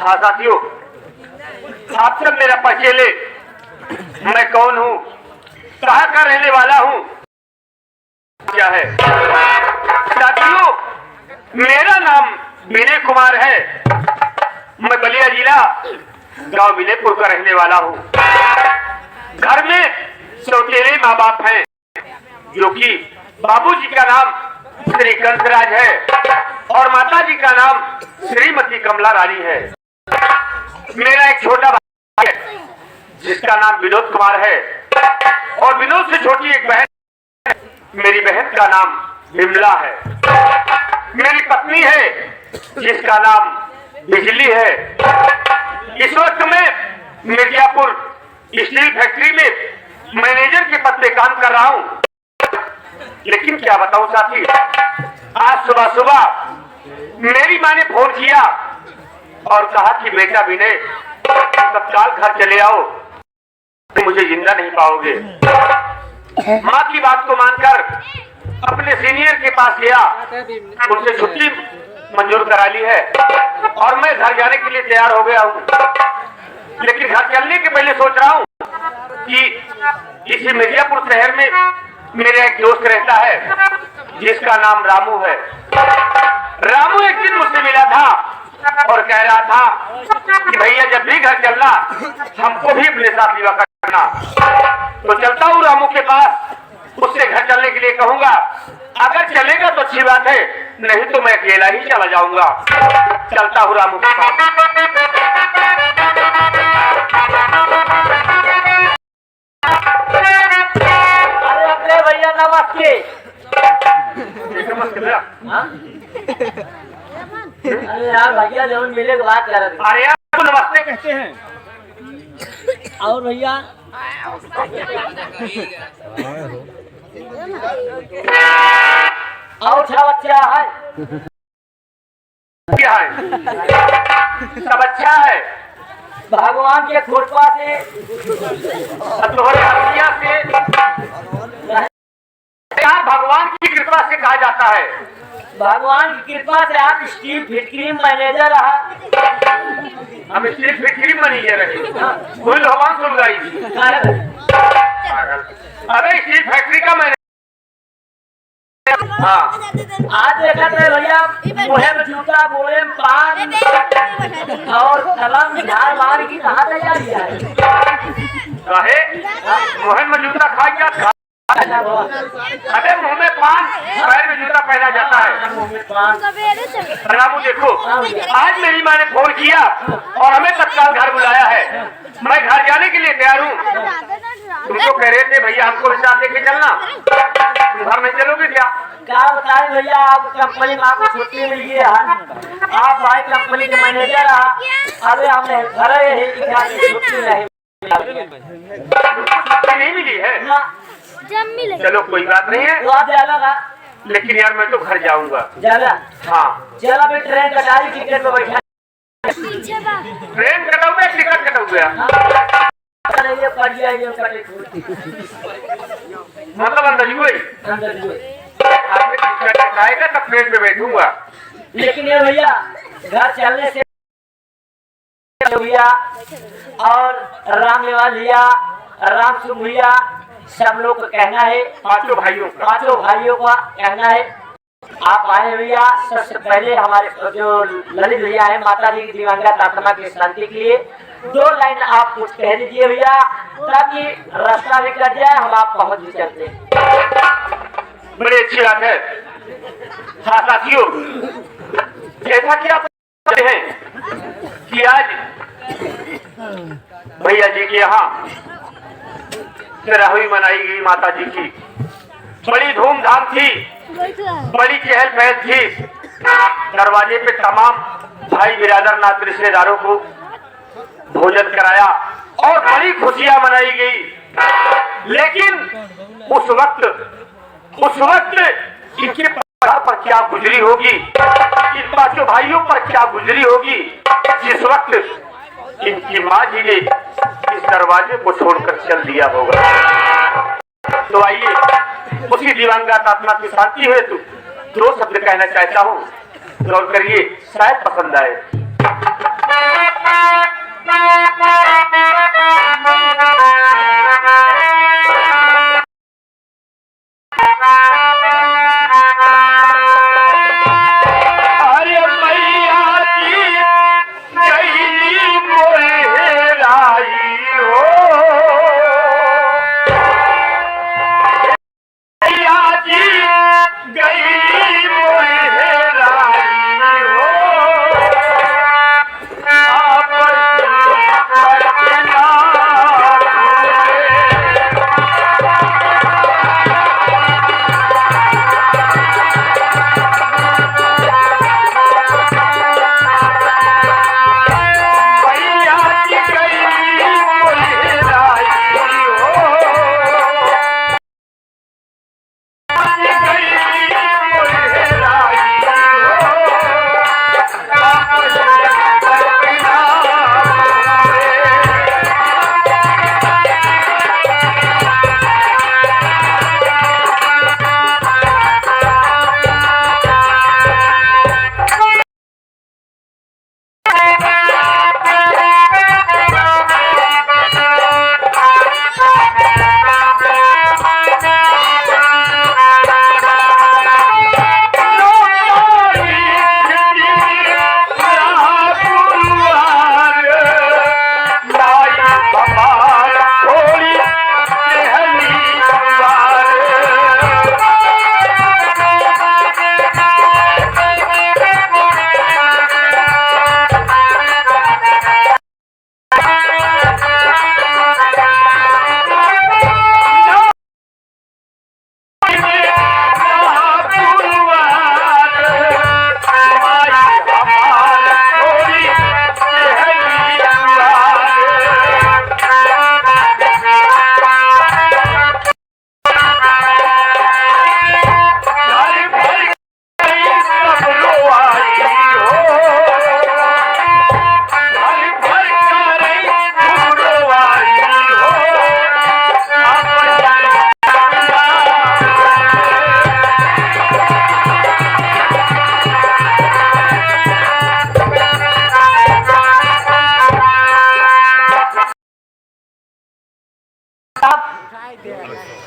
हाँ साथियों, आप सब मेरा परिचय ले। मैं कौन हूँ, कहाँ का रहने वाला हूँ, क्या है। साथियों, मेरा नाम विनय कुमार है। मैं बलिया जिला गांव विनयपुर का रहने वाला हूँ। घर में सौतेले माँ बाप हैं, जो कि बाबूजी का नाम श्री कंसराज है और माताजी का नाम श्रीमती कमला रानी है। मेरा एक छोटा भाई है जिसका नाम विनोद कुमार है और विनोद से छोटी एक बहन है, मेरी बहन का नाम विमला है। मेरी पत्नी है जिसका नाम बिजली है। इस वक्त मैं मिर्जापुर स्टील फैक्ट्री में मैनेजर के पद पे काम कर रहा हूँ। लेकिन क्या बताऊं साथी, आज सुबह सुबह मेरी माँ ने फोन किया और कहा कि बेटा विनय तत्काल घर चले आओ, मुझे जिंदा नहीं पाओगे। माँ की बात को मानकर अपने सीनियर के पास गया, उनसे छुट्टी मंजूर करा ली है और मैं घर जाने के लिए तैयार हो गया हूँ। लेकिन घर चलने के पहले सोच रहा हूँ कि इसी मिर्जापुर शहर में मेरा एक दोस्त रहता है जिसका नाम रामू है। रामू एक दिन मुझसे मिला था और कह रहा था कि भैया जब भी घर चलना हमको भी अपने साथ लिवा करना। तो चलता हूँ रामू के पास, उससे घर चलने के लिए कहूंगा। अगर चलेगा तो अच्छी बात है, नहीं तो मैं अकेला ही चला जाऊंगा। चलता हूँ रामू के पास। अरे भैया नमस्ते। नमस्ते भैया। अरे यार भैया जब मिले के बात कर रहे थे। अरे आपको नमस्ते कहते हैं। और भैया और अच्छा बच्चा है, क्या है? सब अच्छा है। भगवान के कृपा से तुम्हारे हथिया से यार भगवान की कृपा से कहा जाता है। भगवान की कृपा से आप स्टील फैक्ट्री मैनेजर रहा। हम स्टील फैक्ट्री मैनेजर रहे, कोई भगवान सुन गई। अरे स्टील फैक्ट्री का मैनेजर। हाँ, आज देखा थे भैया मुहे में जूता बोले में पान और कलम झाड़ मार की कहाँ तैयारी है। कहे मोहन में जूता खा गया। अरे मुंह में पान, पैर में जूता पहना जाता है। रामू देखो, आज मेरी माँ ने फोन किया और हमें तत्काल घर बुलाया है। मैं घर जाने के लिए तैयार हूँ। तुम तो कह रहे थे भैया हमको भी साथ लेके चलना, तुम घर नहीं चलोगे क्या? क्या बताएं भैया, आप कंपनी में आपको छुट्टी मिल गई है, आप भाई कंपनी के मैनेजर है। अरे हमने घर छुट्टी नहीं मिली है। चलो कोई बात नहीं है, तो आप जाना। लेकिन यार मैं तो घर जाऊंगा। जाना हाँ, चलो मैं ट्रेन कटारी टिकट में बैठा। ट्रेन कटाऊ गया, टिकट कटाऊ गया, मतलब अंदर कोई टिकट कटाएगा तब ट्रेन पे बैठूंगा। लेकिन ये भैया घर चलने से भैया और राम निवास भैया, राम सुख भैया, सब लोग का कहना है, पांचों भाइयों का कहना है आप आए भैया। सबसे पहले हमारे जो ललित भैया है, माता जी की दिवंगत आत्मा की शांति के लिए 2 लाइन आप कुछ कह दीजिए भैया, ताकि रास्ता भी कट जाए, हम आप पहुंच भी सकते। बड़ी अच्छी बात है। हाँ साथियों, जैसा कि आप जानते हैं कि आज भैया जी के यहाँ तेरहवीं मनाई गई माता जी की। बड़ी धूमधाम थी, बड़ी चहल पहल थी। दरवाजे पे तमाम भाई बिरादर नात रिश्तेदारों को भोजन कराया और बड़ी खुशियां मनाई गई। लेकिन उस वक्त इनके परिवार पर क्या गुजरी होगी, इन पांचों भाइयों पर क्या गुजरी होगी, जिस वक्त इनकी माँ जी ने इस दरवाजे को छोड़कर चल दिया होगा। तो आइए उसी दिवंगत आत्मा की शांति हेतु 2 शब्द कहना चाहता हूँ, गौर करिए, शायद पसंद आए। अरे मैया जी गई मोरे हेराई हो, मैया जी गई मोरे हेराई हो, आप करना मैया जी गई मोरे हेराई हो,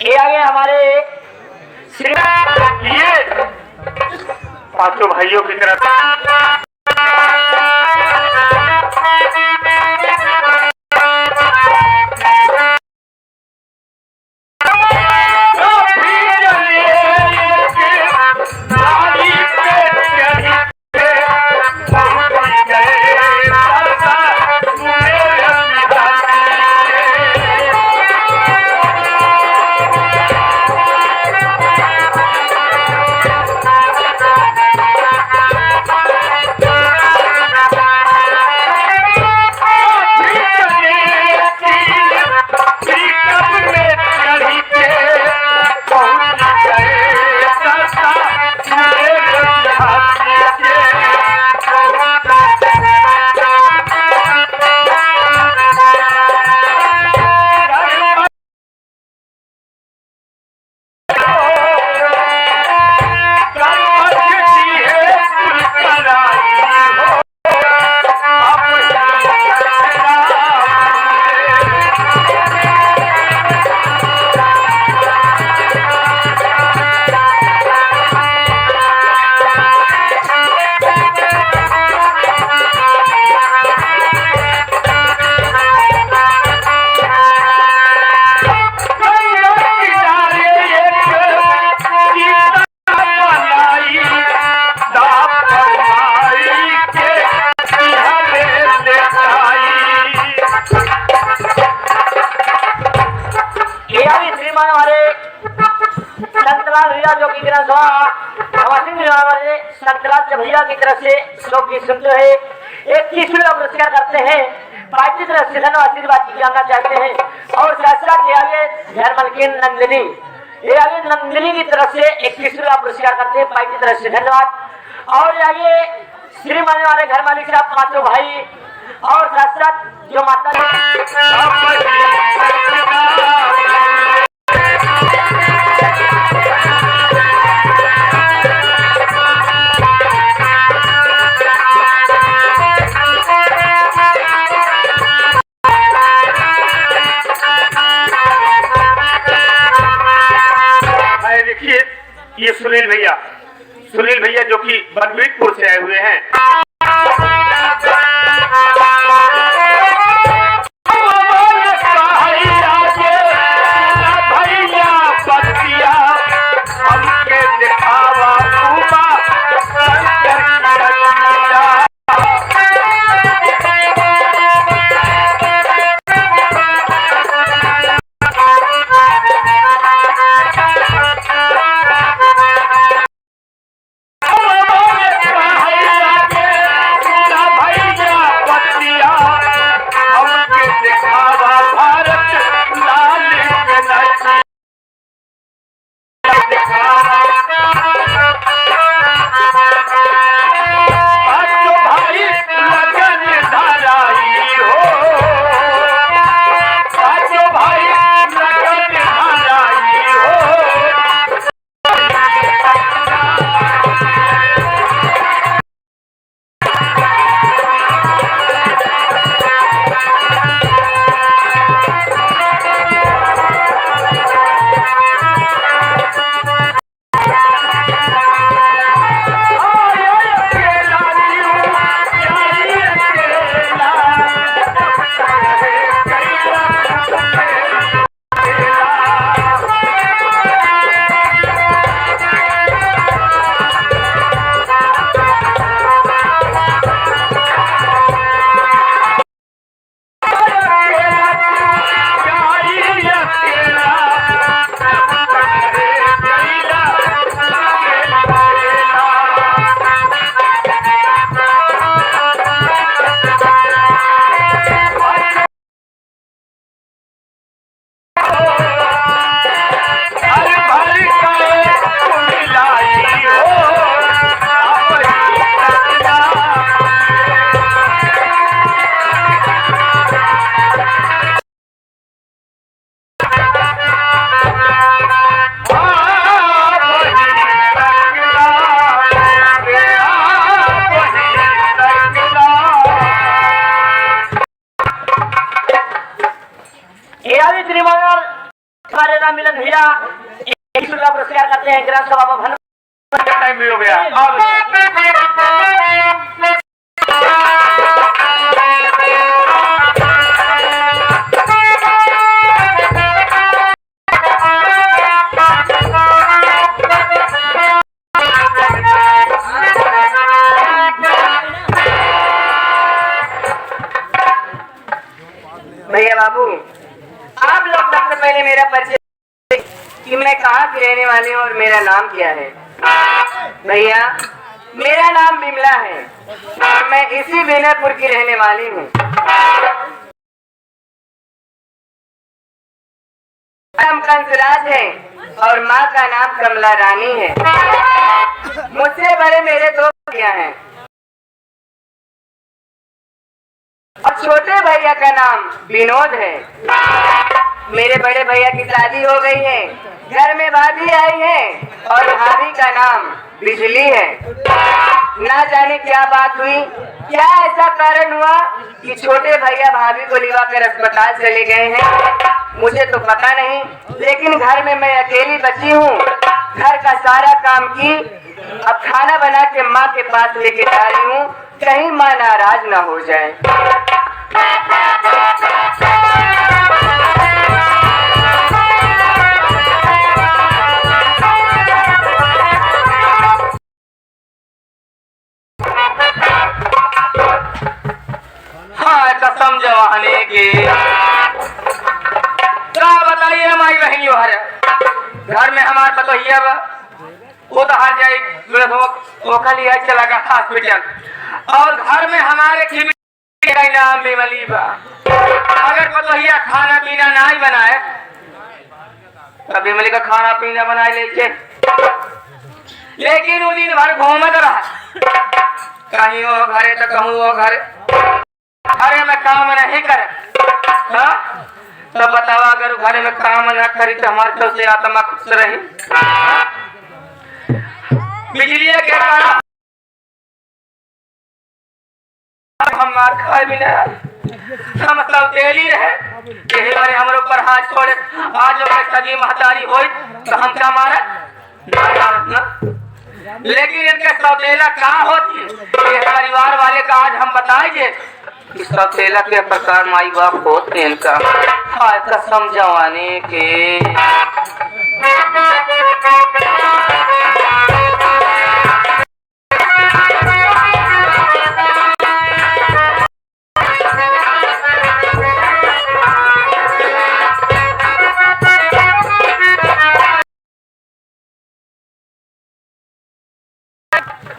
ये आगे हमारे श्री ये पांचों भाइयों की तरफ जो की तरफ हमारे संतराज भैया की तरफ से श्लोक की सुनते है 21वें पुरस्कार करते हैं पार्टी तरफ से धन्यवाद आशीर्वाद की जानना चाहते हैं और शास्त्रा के आगे घर मलकिन नंदिनी ये आगे नंदिनी की तरफ से 21वां पुरस्कार करते हैं पार्टी तरफ से धन्यवाद और आगे श्री माने वाले घर मालिक साहब पांचों भाई और शास्त्रा जो माता ये सुनील भैया जो कि बलबीरपुर से आए हुए हैं। हमारे नाम मिलन भैया पुरस्कार करते हैं ग्राम सभा में टाइम भी हो गया। भैया बाबू, आप लोग सबसे पहले मेरा परिचय कि मैं कहाँ की रहने वाली हूँ और मेरा नाम क्या है। भैया, मेरा नाम बिमला है और मैं इसी विनयपुर की रहने वाली हूँ। नाम कंसराज है और माँ का नाम कमला रानी है। मुझसे बड़े मेरे दो भैया हैं और छोटे भैया का नाम विनोद है। मेरे बड़े भैया की शादी हो गई है, घर में भाभी आई है और भाभी का नाम बिजली है। ना जाने क्या बात हुई, क्या ऐसा कारण हुआ कि छोटे भैया भाभी को लिवा कर अस्पताल चले गए हैं, मुझे तो पता नहीं। लेकिन घर में मैं अकेली बची हूँ, घर का सारा काम की, अब खाना बना के माँ के पास लेके जा रही हूँ, कहीं माँ नाराज ना हो जाए। कसम जवाने के क्या बताइए हमारी बहनियों हर घर में हमारे पतोहिया वो तो हार जाए चला गया हॉस्पिटल और घर में हमारे नाम बेमली बा। अगर पतोहिया खाना पीना नहीं बनाए तो बेमली का खाना पीना बनाए लेके, लेकिन वो दिन भर घूमत रहा, कहीं वो घरे तो कहूँ वो घरे, अरे मैं काम नहीं करे। तो बताओ अगर घर में काम न करी तो हमारे तो से आत्मा खुश रही। बिजली के कारण हम मार खाए भी नहीं, मतलब तेली रहे यही बारे हमारे ऊपर हाथ छोड़े। आज अगर सगी महतारी हो तो हम क्या मारे लेकिन इनके सौतेला कहाँ होती है ये परिवार वाले का आज हम बताएंगे कि सौतेला के प्रकार माई बाप होते हैं इनका हाय कसम जवानी के।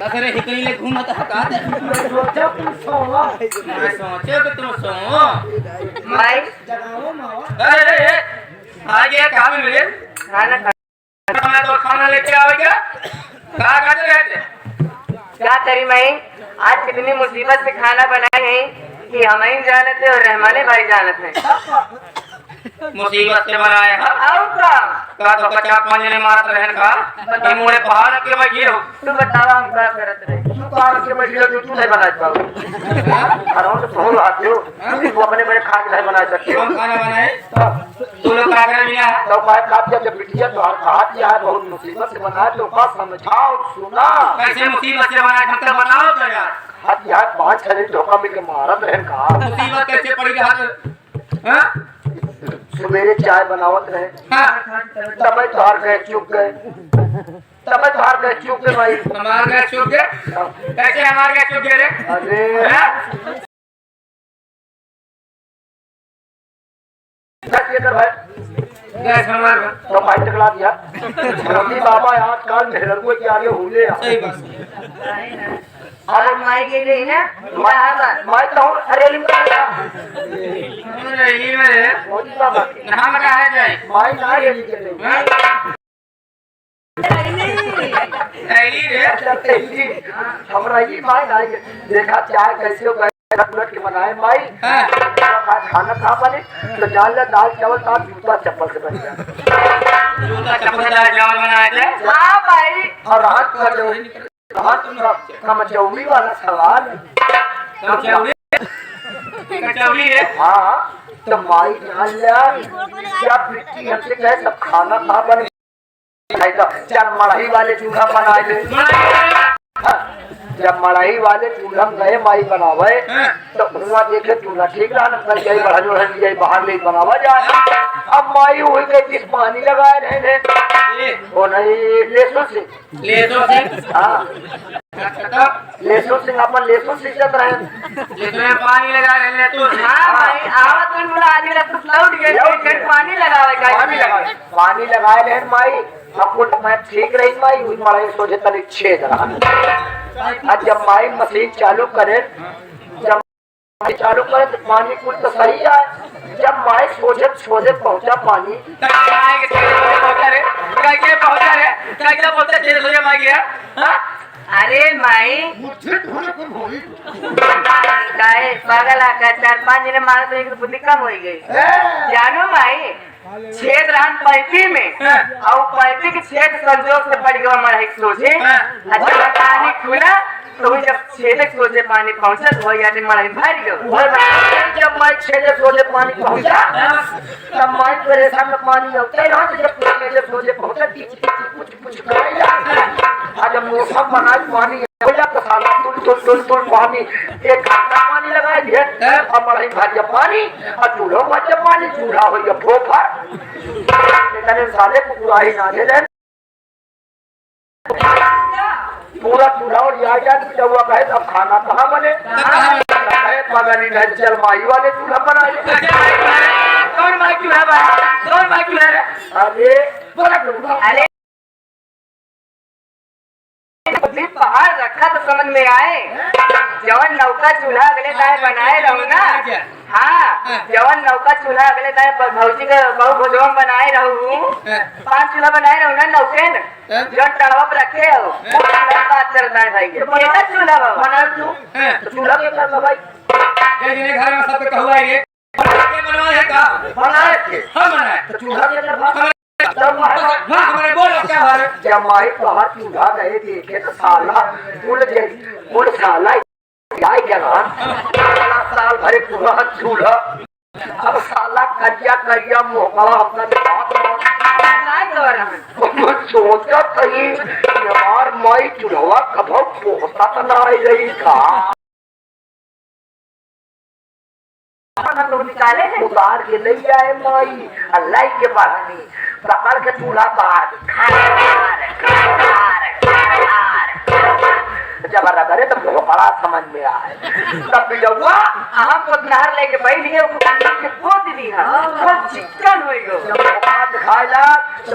अरे हिकड़ी ले घूमत हका दे सोचा तुम सोवा सोचे कि तुम सो माई अरे आज ये काम मिले खाना मैं तो खाना लेके आवेगा कहां खाते रहते क्या करी माई आज कितनी मुसीबत से खाना बनाए हैं कि हम ही जानत है और रहमाने भाई जानत है मुसीबत से बनाए हैं और का तो 50 ने मारत रहन का ये मोरे पहाड़ के मैं गिरो तू बतावा हम क्या करत रहे तू कार के बैठिया तू नहीं बना पाओ अरे तो फोन आते हो तू अपने मेरे खा के नहीं बना सकते हो कौन खाना बनाए तू लोग क्या कर लिया तो मैं खाते जब बिटिया तो हाथ यार बहुत मुसीबत से बना तो का समझाओ सुना कैसे मुसीबत से बनाए हम तो बनाओ तो यार हाथ यार 5 छले धोखा में के मारत रहन का मुसीबत कैसे पड़ी हाथ हां सवेरे चाय बनावत रहे हां तब तार गए चुप गए तब तार गए चुप गए भाई हमार गए चुप गए कैसे हमार गए चुप गए रे अरे कर भाई गैस हमार तो भाई टकला दिया मोदी बाबा आजकल मेहर को क्या रे हुए सही बात और माई के लिए ना मैं तो हरेली में अरे ये मेरे मोदी बाबा हम कहा है जाए मैं ना हरेली के लिए ऐली रे हमरा ये माई ना देखा चाय कैसे उलट के बनाए माई खाना खा बने तो जान ला दाल चावल था जूता चप्पल से बन गया जूता चप्पल दाल चावल बनाए थे हाँ भाई और रात कर दो कमचौली वाला सवाल कचौड़ी है हाँ तो माई जान लिया क्या बिट्टी हमसे कहे सब खाना खा बने चल मड़ाई वाले चूल्हा बनाए ले जब मड़ाई वाले चूल्हा गए माई बनावे तो हुआ देखे चूल्हा ठीक रहा न कर गई बढ़ा जो है बाहर ले बनावा जाए अब माई हुई गई पानी लगाए रहे वो नहीं लेसो सिंह हाँ लेसो सिंह अपन लेसो सिंह रहे जितने पानी लगा रहे तो हाँ भाई आवत में बोला आदमी लग लौट गए पानी लगावे का पानी लगाए रहे माई अब मैं ठीक रही माई हुई मड़ाई सोचे तनी छेद रहा जब माई मशीन चालू करे जब चालू करे तो पानी कुछ तो सही है जब माई सोचे सोचे पहुंचा पानी अरे माई पागल आकर 4-5 जने मारे तो एक बुद्धि कम हो गई जानो माई छेद रहन पैपी में और पैपी के छेद संजोग से पड़ गया हमारा एक सोचे अच्छा पानी खुला तो जब छेद सोचे पानी पहुंचा तो यानी मड़ाई भर गया जब मैं छेद सोचे पानी पहुंचा तब मैं परेशान में पानी होते रहा जब छेद सोचे पहुंचा कुछ जब मौसम बना पानी हो जाता साला तुल पानी एक घंटा पानी लगाए ढेर और मड़ाई भर पानी और चूल्हो भर पानी चूल्हा हो गया ठोकर लेकिन साले को पूरा ही ना दे पूरा चूल्हा और यहाँ क्या हुआ कहे अब खाना कहाँ बने मगनी नहीं चल माई वाले चूल्हा बनाए कौन माई चूल्हा कौन माई चूल्हा अरे पहाड़ रखा तो समझ में आए जवन नौका चूल्हा अगले दाएं बनाए रहूं ना हाँ जवन नौका चूल्हा अगले दाएं भौजी का बहु भोजन बनाए रहूं 5 चूल्हा बनाए रहूं ना नौके न जो टड़वा पर रखे हो बात करना है भाई ये चूल्हा बना तू चूल्हा के कर भाई घर में सब कहुआ ये बनवाए का बनाए के हम बनाए तो चूल्हा के कर हमारे बोलो क्या है जब माई बाहर चूल्हा गए देखे तो साला बोल साला साल भरे पूरा चूल्हा अब साला करिया करिया मोहका अपना सोचा कहीं यार माई चुड़वा कब पोता तो ना रही का तो निकाले उतार के ले आए माई अल्लाह के बहानी पकड़ के चूल्हा बाहर जब करे तो बड़ा समझ में आए तब बिजौआ हम तो नहर लेके बैठ गए पोत दी बहुत चिकन हो गयो खाला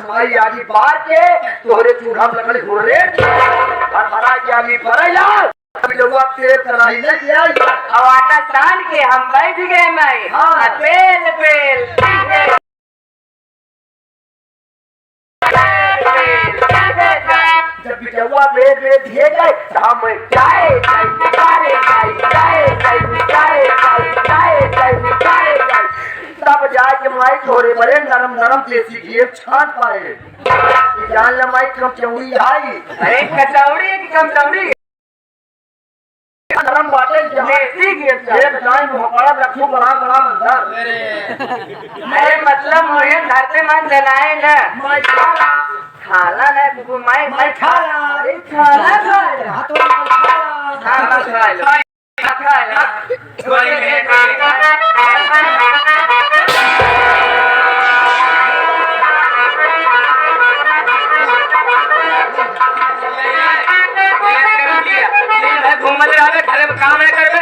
माई आगे बार के तोहरे चूल्हा लगल घुरे भरा के आगे भरैला बिजौआ तेरे कराई ले गया अब आटा सान के हम बैठ गए मैं हाँ बेल बेल जब बिजौआ बेल बेल दिए गए तो हम तब जाके माई थोड़े बड़े नरम नरम देसी घी छान पाए जान ले माई कचौड़ी आई अरे कचौड़ी की कचौड़ी नरम बाटे देसी घी एक टाइम भोपड़ा रखू बड़ा बड़ा मंदर अरे मतलब मुझे घर पे मन जलाए ना माई खाला खाला ना तू मैं खाला अरे खाला खाला हाथों में खाला खाला घूमत रहे घरे में काम नहीं करबे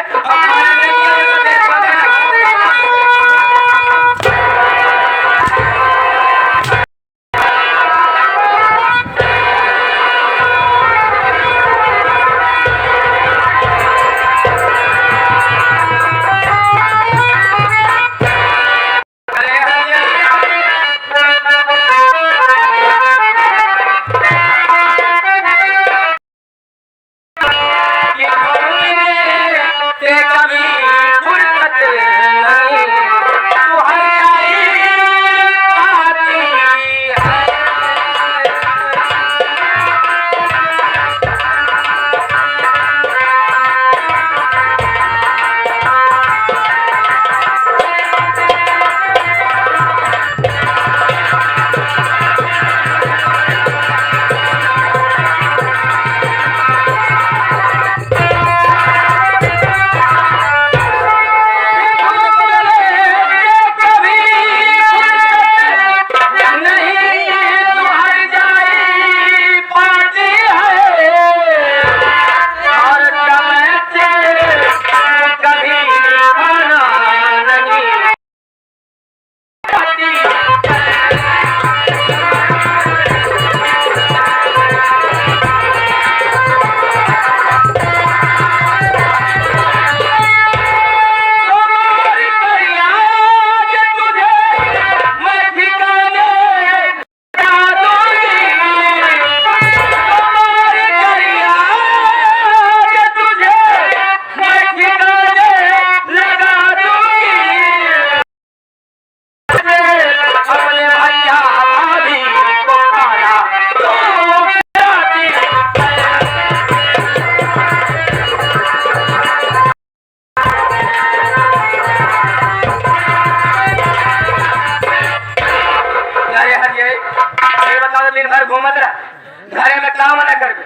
दिन भर घूमत रहा घरे में काम न कर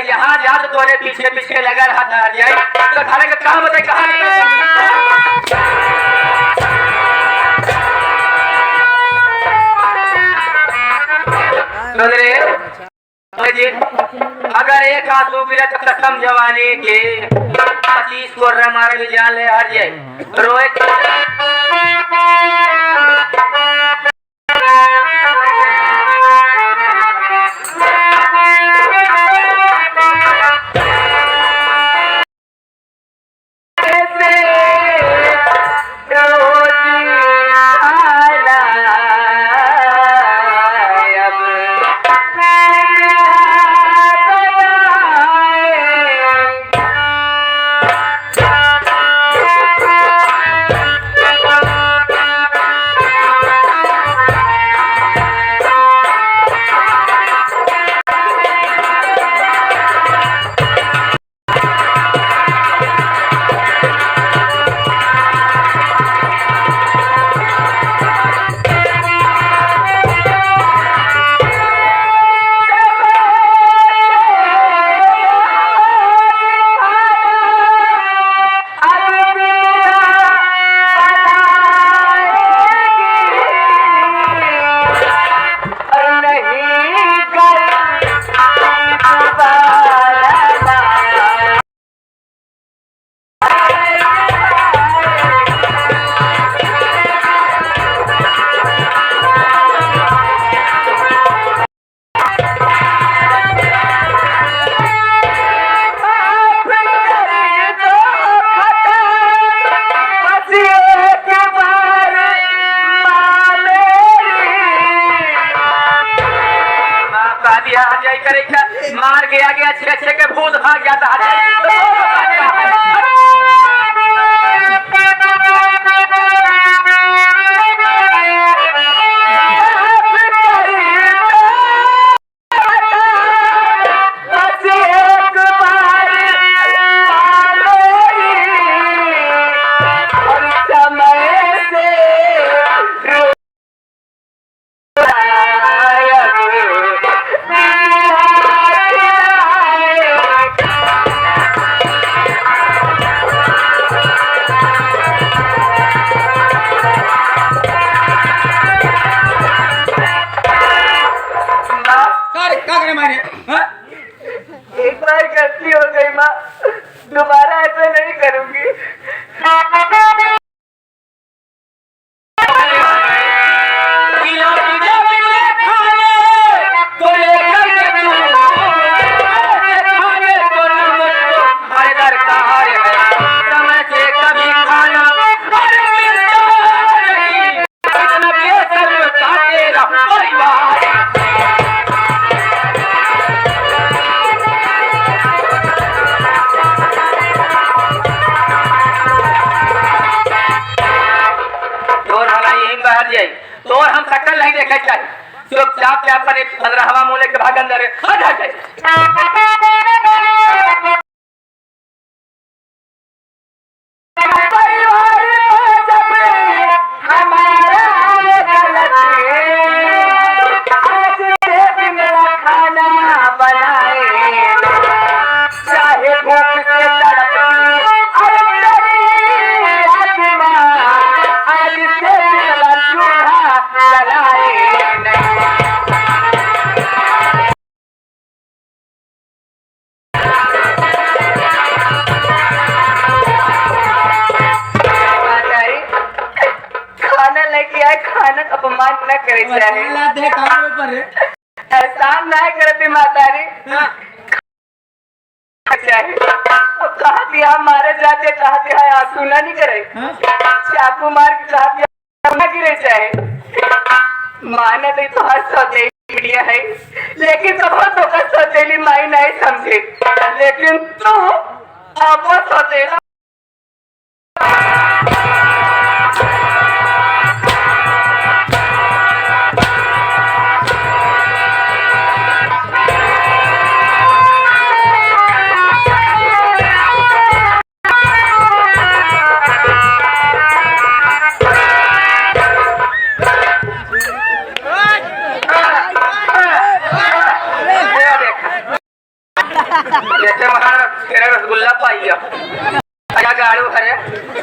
यहाँ जा तो तोरे पीछे पीछे लगा रहा था तो घरे का काम होता कहा अगर एक आंसू गिरा तो कसम जवानी के 25 को मारे भी जान ले हर जाए रोए करेगा मार गया गया छे छे के भूत भाग जाता एक बार गलती हो गई माँ, दोबारा ऐसा नहीं करूंगी। तो हम सकल नहीं देखे चाहिए चुपचाप क्या अपने 15वां मूले के भाग अंदर आ जाए खाना अपमान न करे चाहे एहसान न करे मातारी चाहे कहा दिया मारे जाते कहा दिया आंसू ना नहीं करे चाकू मार के कहा दिया न गिरे चाहे माने तो हर सौदे मीडिया है लेकिन कब तो का सौदेली माई नहीं समझे लेकिन तू अब सौदेला जैसे महाराज तेरा रसगुल्ला पाइया गाड़ू है